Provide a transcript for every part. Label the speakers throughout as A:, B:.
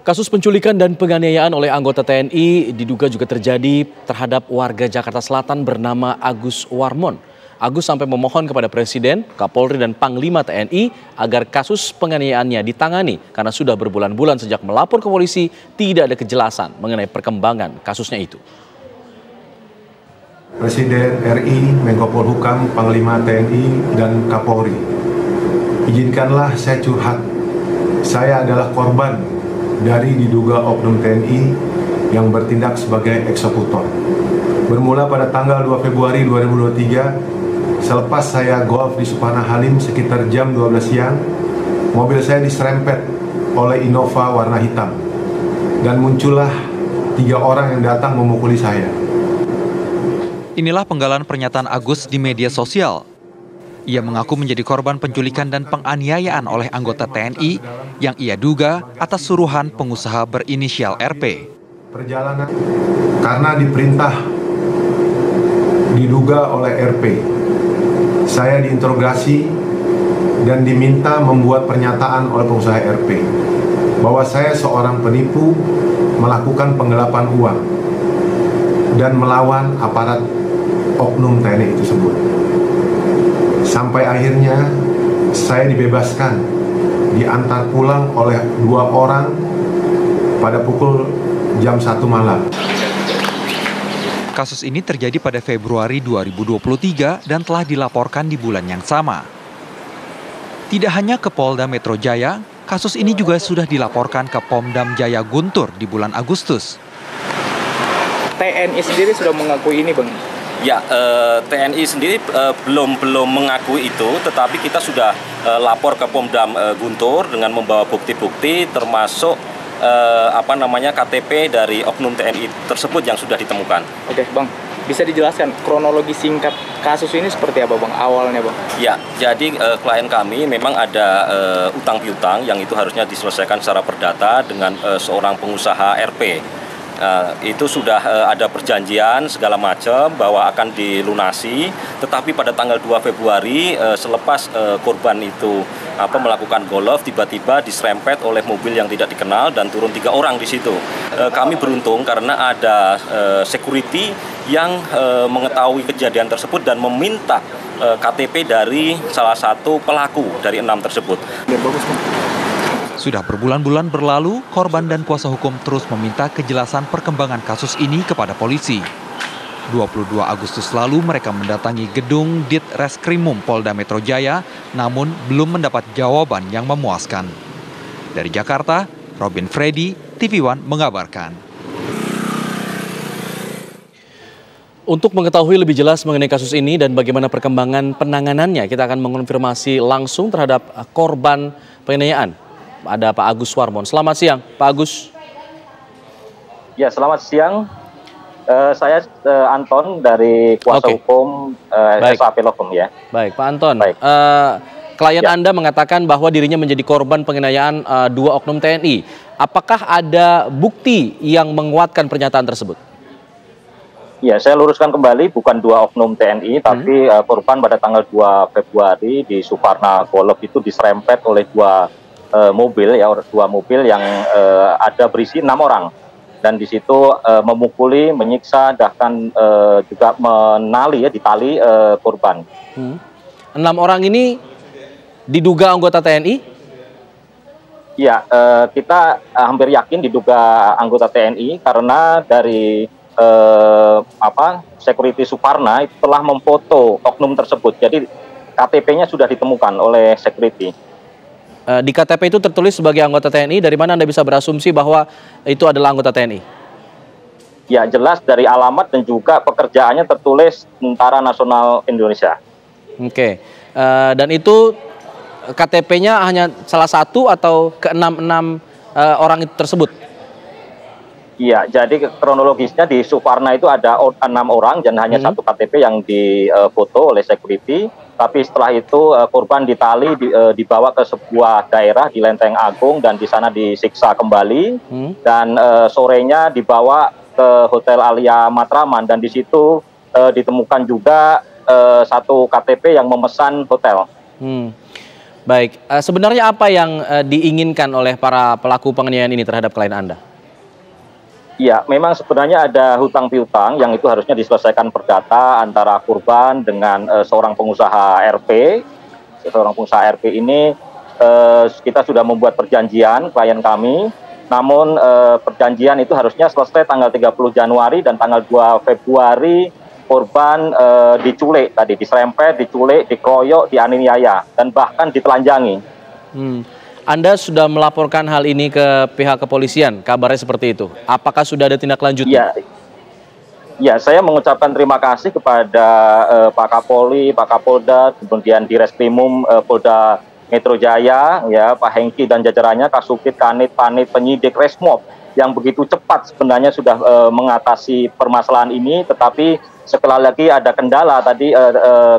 A: Kasus penculikan dan penganiayaan oleh anggota TNI diduga juga terjadi terhadap warga Jakarta Selatan bernama Agus Warmon. Agus sampai memohon kepada Presiden, Kapolri dan Panglima TNI agar kasus penganiayaannya ditangani karena sudah berbulan-bulan sejak melapor ke polisi tidak ada kejelasan mengenai perkembangan kasusnya itu.
B: Presiden RI, Menko Polhukam, Panglima TNI, dan Kapolri, izinkanlah saya curhat. Saya adalah korban dari diduga oknum TNI yang bertindak sebagai eksekutor. Bermula pada tanggal 2 Februari 2023, selepas saya golf di Suparna Halim sekitar jam 12 siang, mobil saya diserempet oleh Innova warna hitam. Dan muncullah 3 orang yang datang memukuli saya.
C: Inilah penggalan pernyataan Agus di media sosial. Ia mengaku menjadi korban penculikan dan penganiayaan oleh anggota TNI yang ia duga atas suruhan pengusaha berinisial RP.
B: Perjalanan karena diperintah diduga oleh RP, saya diinterogasi dan diminta membuat pernyataan oleh pengusaha RP bahwa saya seorang penipu melakukan penggelapan uang dan melawan aparat oknum TNI tersebut. Sampai akhirnya saya dibebaskan, diantar pulang oleh 2 orang pada pukul jam 1 malam.
C: Kasus ini terjadi pada Februari 2023 dan telah dilaporkan di bulan yang sama. Tidak hanya ke Polda Metro Jaya, kasus ini juga sudah dilaporkan ke Pomdam Jaya Guntur di bulan Agustus.
D: TNI sendiri sudah mengakui ini, Bang?
E: Ya, TNI sendiri belum mengakui itu, tetapi kita sudah lapor ke Pomdam Guntur dengan membawa bukti-bukti termasuk KTP dari oknum TNI tersebut yang sudah ditemukan.
D: Oke, Bang. Bisa dijelaskan kronologi singkat kasus ini seperti apa, Bang? Awalnya, Bang?
E: Ya, jadi klien kami memang ada utang piutang yang itu harusnya diselesaikan secara perdata dengan seorang pengusaha RP. Itu sudah ada perjanjian segala macam bahwa akan dilunasi, tetapi pada tanggal 2 Februari selepas korban itu melakukan golf, tiba-tiba diserempet oleh mobil yang tidak dikenal dan turun 3 orang di situ. Kami beruntung karena ada security yang mengetahui kejadian tersebut dan meminta KTP dari salah satu pelaku dari 6 tersebut.
C: Sudah berbulan-bulan berlalu, korban dan kuasa hukum terus meminta kejelasan perkembangan kasus ini kepada polisi. 22 Agustus lalu mereka mendatangi gedung Ditreskrimum Polda Metro Jaya, namun belum mendapat jawaban yang memuaskan. Dari Jakarta, Robin Freddy, TV One mengabarkan.
A: Untuk mengetahui lebih jelas mengenai kasus ini dan bagaimana perkembangan penanganannya, kita akan mengonfirmasi langsung terhadap korban penganiayaan. Ada Pak Agus Warmon. Selamat siang, Pak Agus.
F: Ya, selamat siang. Saya Anton dari kuasa hukum SAP Lokum ya.
A: Baik, Pak Anton.
F: Baik.
A: Klien Anda mengatakan bahwa dirinya menjadi korban penganiayaan 2 oknum TNI. Apakah ada bukti yang menguatkan pernyataan tersebut?
F: Ya, saya luruskan kembali, bukan 2 oknum TNI, tapi korban pada tanggal 2 Februari di Suparna Golf itu diserempet oleh 2 mobil yang ada berisi 6 orang, dan di situ memukuli, menyiksa, bahkan juga ditali korban.
A: 6 orang ini diduga anggota TNI?
F: Ya, kita hampir yakin diduga anggota TNI karena dari security Suparna itu telah memfoto oknum tersebut. Jadi KTP-nya sudah ditemukan oleh security.
A: Di KTP itu tertulis sebagai anggota TNI, dari mana Anda bisa berasumsi bahwa itu adalah anggota TNI?
F: Ya, jelas dari alamat dan juga pekerjaannya tertulis Tentara Nasional Indonesia.
A: Oke, dan itu KTP-nya hanya salah satu atau ke-6 orang itu tersebut?
F: Iya, jadi kronologisnya di Suparna itu ada 6 orang dan hanya satu KTP yang difoto oleh security. Tapi setelah itu korban ditali, dibawa ke sebuah daerah di Lenteng Agung dan di sana disiksa kembali. Dan sorenya dibawa ke Hotel Alia Matraman dan di situ ditemukan juga satu KTP yang memesan hotel.
A: Baik, sebenarnya apa yang diinginkan oleh para pelaku penganiayaan ini terhadap klien Anda?
F: Ya, memang sebenarnya ada hutang piutang yang itu harusnya diselesaikan perdata antara korban dengan seorang pengusaha RP. Seorang pengusaha RP ini kita sudah membuat perjanjian klien kami, namun perjanjian itu harusnya selesai tanggal 30 Januari dan tanggal 2 Februari korban diculik tadi, diserempet, diculik, dikeroyok, dianiaya, dan bahkan ditelanjangi.
A: Anda sudah melaporkan hal ini ke pihak kepolisian, kabarnya seperti itu. Apakah sudah ada tindak lanjut?
F: Ya, saya mengucapkan terima kasih kepada Pak Kapolri, Pak Kapolda, kemudian di Reskrimum Polda Metro Jaya, ya Pak Hengki dan jajarannya, Kasubdit, Kanit, Panit, penyidik, Resmob yang begitu cepat sebenarnya sudah mengatasi permasalahan ini, tetapi sekali lagi ada kendala tadi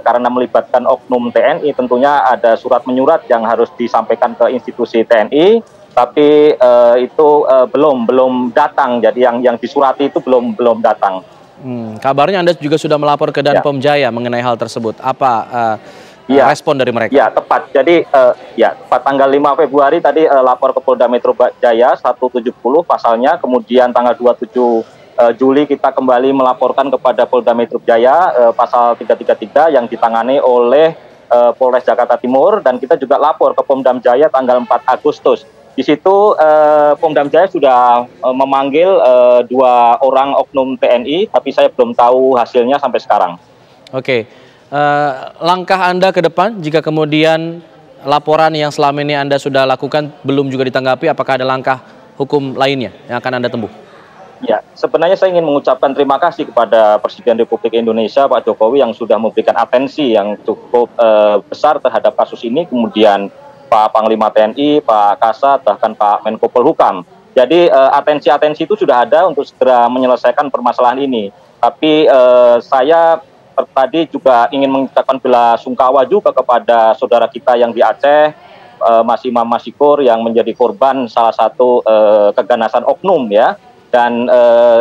F: karena melibatkan oknum TNI, tentunya ada surat menyurat yang harus disampaikan ke institusi TNI, tapi itu belum datang. Jadi yang disurati itu belum datang.
A: Kabarnya Anda juga sudah melapor ke Danpom Jaya mengenai hal tersebut. Apa respon dari mereka?
F: Ya, tepat. Jadi tepat tanggal 5 Februari tadi lapor ke Polda Metro Jaya 170 pasalnya, kemudian tanggal 27 Juli kita kembali melaporkan kepada Polda Metro Jaya pasal 333 yang ditangani oleh Polres Jakarta Timur, dan kita juga lapor ke Pomdam Jaya tanggal 4 Agustus. Di situ Pomdam Jaya sudah memanggil 2 orang oknum TNI, tapi saya belum tahu hasilnya sampai sekarang.
A: Oke, langkah Anda ke depan jika kemudian laporan yang selama ini Anda sudah lakukan belum juga ditanggapi, apakah ada langkah hukum lainnya yang akan Anda tempuh?
F: Ya, sebenarnya saya ingin mengucapkan terima kasih kepada Presiden Republik Indonesia Pak Jokowi yang sudah memberikan atensi yang cukup besar terhadap kasus ini, kemudian Pak Panglima TNI, Pak Kasat, bahkan Pak Menko Polhukam. Jadi atensi-atensi itu sudah ada untuk segera menyelesaikan permasalahan ini. Tapi saya tadi juga ingin mengucapkan bela sungkawa juga kepada saudara kita yang di Aceh, Mas Imam Masikur, yang menjadi korban salah satu keganasan oknum ya. Dan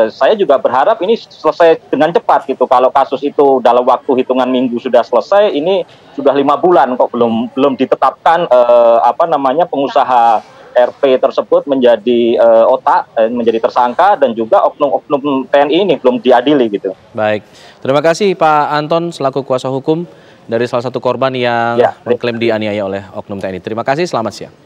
F: saya juga berharap ini selesai dengan cepat gitu. Kalau kasus itu dalam waktu hitungan minggu sudah selesai, ini sudah 5 bulan kok belum ditetapkan pengusaha RP tersebut menjadi otak, menjadi tersangka, dan juga oknum-oknum TNI ini belum diadili gitu.
A: Baik, terima kasih Pak Anton selaku kuasa hukum dari salah satu korban yang mengklaim dianiaya oleh oknum TNI. Terima kasih, selamat siang.